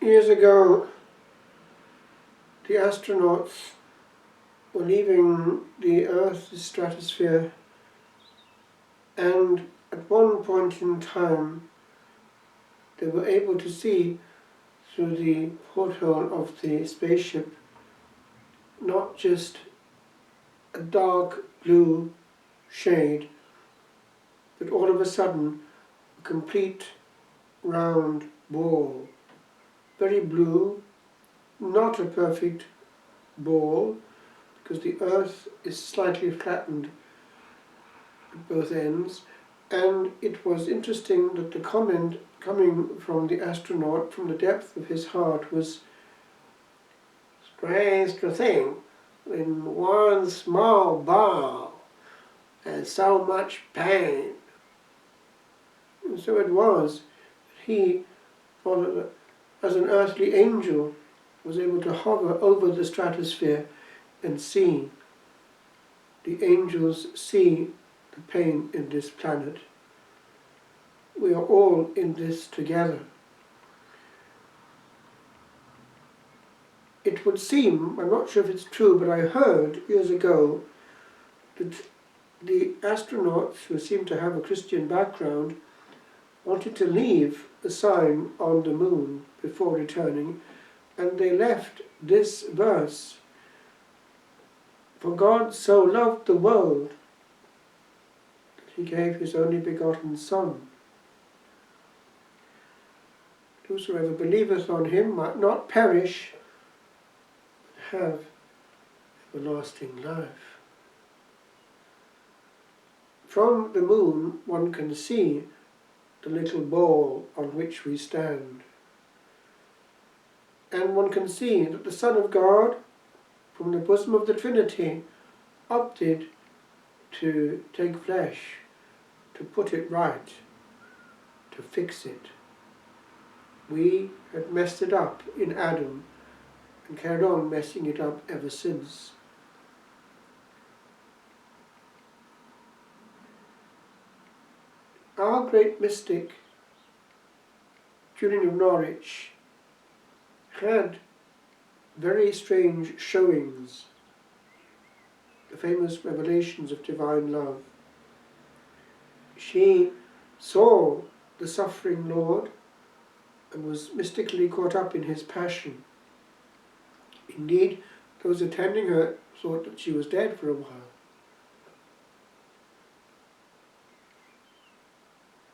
Years ago, the astronauts were leaving the Earth's stratosphere, and at one point in time they were able to see through the porthole of the spaceship not just a dark blue shade, but all of a sudden a complete round ball, very blue, not a perfect ball, because the Earth is slightly flattened at both ends, and it was interesting that the comment coming from the astronaut from the depth of his heart was, "Strange to think, in one small ball and so much pain." And so it was. He, as an earthly angel, was able to hover over the stratosphere and see. The angels see the pain in this planet. We are all in this together. It would seem, I'm not sure if it's true, but I heard years ago that the astronauts, who seem to have a Christian background, wanted to leave a sign on the moon before returning, and they left this verse: "For God so loved the world that he gave his only begotten Son. Whosoever believeth on him might not perish, but have everlasting life." From the moon one can see the little ball on which we stand. And one can see that the Son of God, from the bosom of the Trinity, opted to take flesh, to put it right, to fix it. We had messed it up in Adam and carried on messing it up ever since. Our great mystic, Julian of Norwich, had very strange showings, the famous revelations of divine love. She saw the suffering Lord and was mystically caught up in his passion. Indeed, those attending her thought that she was dead for a while.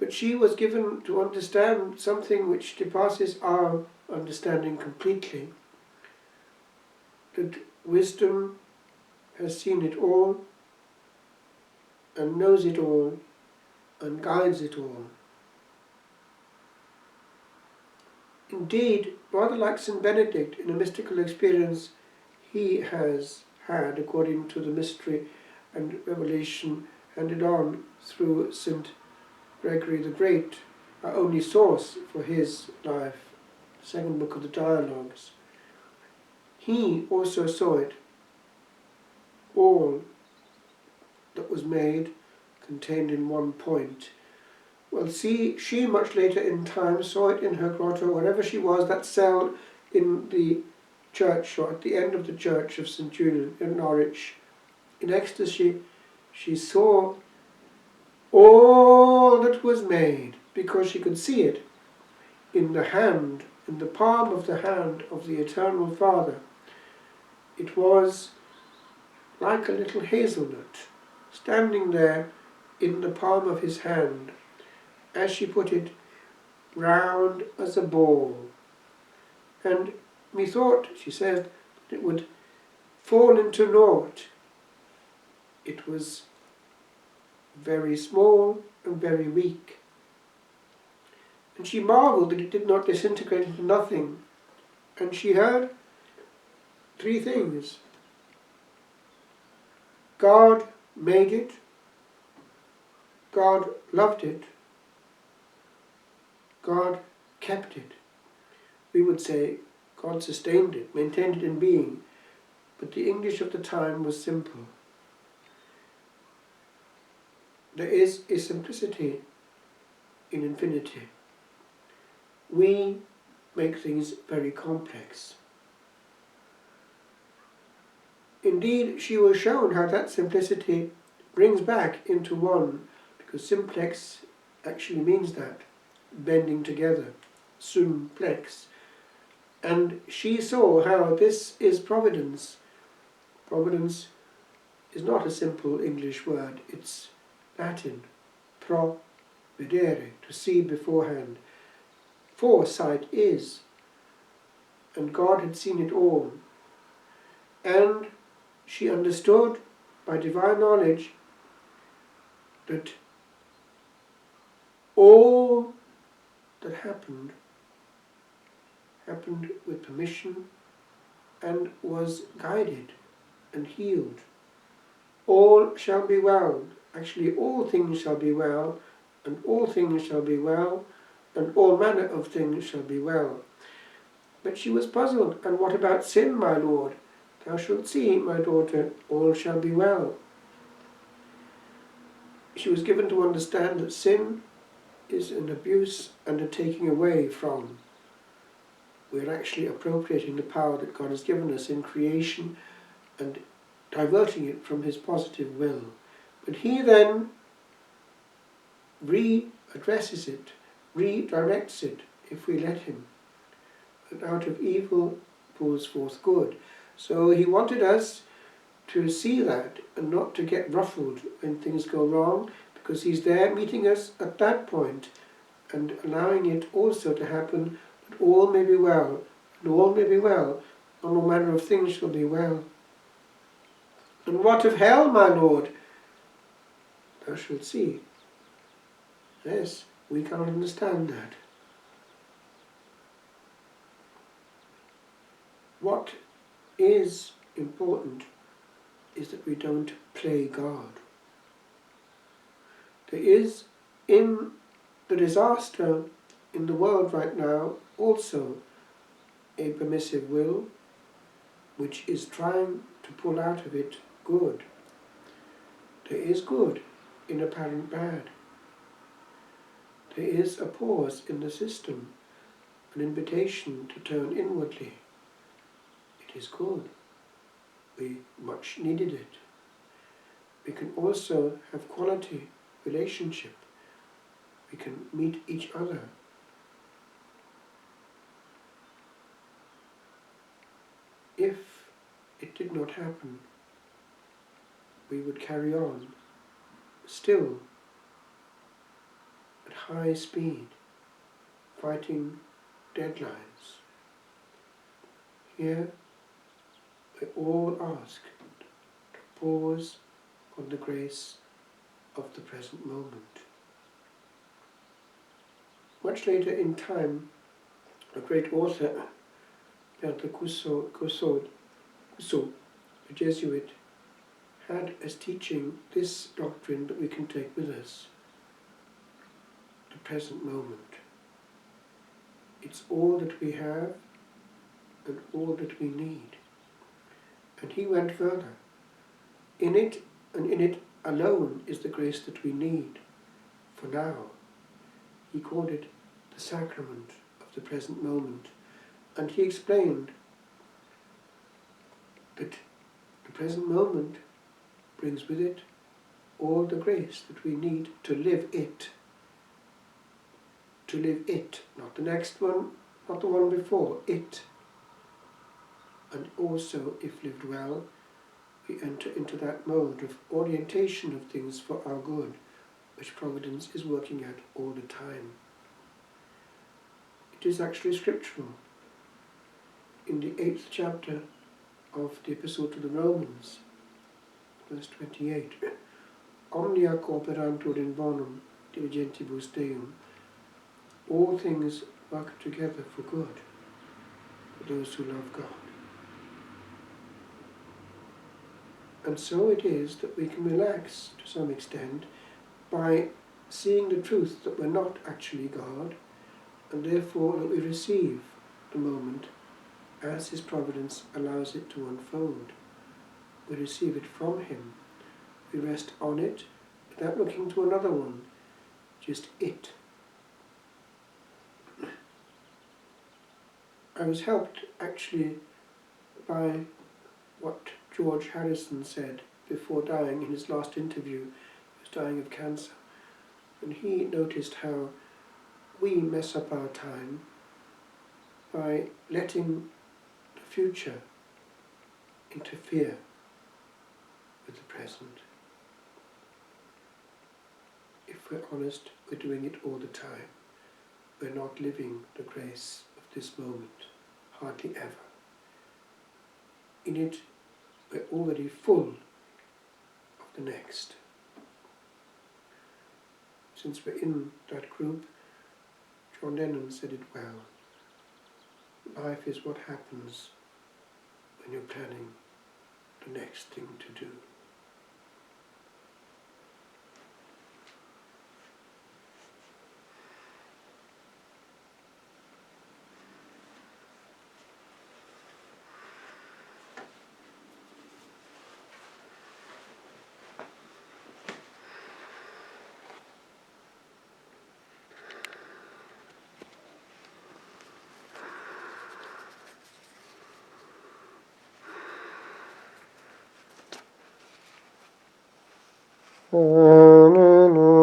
But she was given to understand something which depasses our understanding completely, that wisdom has seen it all and knows it all and guides it all. Indeed, rather like St. Benedict in a mystical experience he has had according to the mystery and revelation handed on through St. Gregory the Great, our only source for his life, the second book of the Dialogues. He also saw it, all that was made contained in one point. Well, see, she much later in time saw it in her grotto, wherever she was, that cell in the church, or at the end of the church of St. Julian in Norwich. In ecstasy, she saw all that was made, because she could see it in the hand, in the palm of the hand of the Eternal Father. It was like a little hazelnut, standing there in the palm of his hand, as she put it, round as a ball. And methought, she said, it would fall into naught. It was very small and very weak. And she marvelled that it did not disintegrate into nothing. And she heard three things. God made it, God loved it, God kept it. We would say God sustained it, maintained it in being, but the English of the time was simple. There is a simplicity in infinity. We make things very complex. Indeed, she was shown how that simplicity brings back into one, because simplex actually means that, bending together, sumplex. And she saw how this is providence. Providence is not a simple English word, it's Latin, providere, to see beforehand. Foresight is, and God had seen it all. And she understood by divine knowledge that all that happened with permission and was guided and healed. All shall be well. Actually, all things shall be well, and all things shall be well, and all manner of things shall be well. But she was puzzled. And what about sin, my Lord? Thou shalt see, my daughter, all shall be well. She was given to understand that sin is an abuse and a taking away from. We're actually appropriating the power that God has given us in creation and diverting it from His positive will. But He then readdresses it, redirects it, if we let Him. And out of evil pulls forth good. So He wanted us to see that and not to get ruffled when things go wrong, because He's there meeting us at that point and allowing it also to happen, that all may be well, and all may be well, and all manner of things shall be well. And what of hell, my Lord? Thou shalt see. Yes, we cannot understand that. What is important is that we don't play God. There is, in the disaster in the world right now, also a permissive will which is trying to pull out of it good. There is good in apparent bad. There is a pause in the system, an invitation to turn inwardly. It is good. We much needed it. We can also have quality relationship. We can meet each other. If it did not happen, we would carry on, still at high speed, fighting deadlines. Here, we're all asked to pause on the grace of the present moment. Much later in time, a great author, Pierre de Caussade, a Jesuit, had as teaching this doctrine that we can take with us. The present moment. It's all that we have and all that we need. And he went further. In it, and in it alone, is the grace that we need for now. He called it the sacrament of the present moment. And he explained that the present moment brings with it all the grace that we need to live it. To live it, not the next one, not the one before, it. And also, if lived well, we enter into that mode of orientation of things for our good, which Providence is working at all the time. It is actually scriptural. In the 8th chapter of the Epistle to the Romans, verse 28, Omnia cooperantur in bonum diligentibus Deum, all things work together for good, for those who love God. And so it is that we can relax to some extent by seeing the truth that we're not actually God, and therefore that we receive the moment as His providence allows it to unfold. We receive it from Him. We rest on it without looking to another one, just it. I was helped actually by what George Harrison said before dying in his last interview. He was dying of cancer, and he noticed how we mess up our time by letting the future interfere with the present. If we're honest, we're doing it all the time. We're not living the grace of this moment, hardly ever. In it, we're already full of the next. Since we're in that group, John Lennon said it well. Life is what happens when you're planning the next thing to do. Hallelujah,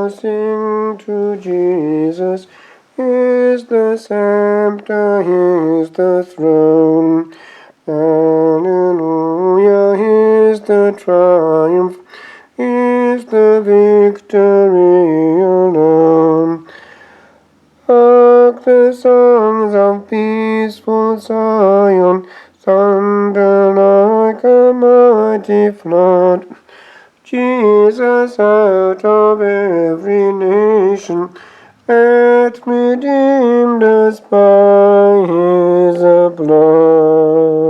sing to Jesus. Is the scepter, is the throne. Hallelujah, is the triumph, is the victory alone. Hark the songs of peaceful Zion, thunder like a mighty flood. Jesus out of every nation hath redeemed us by his blood.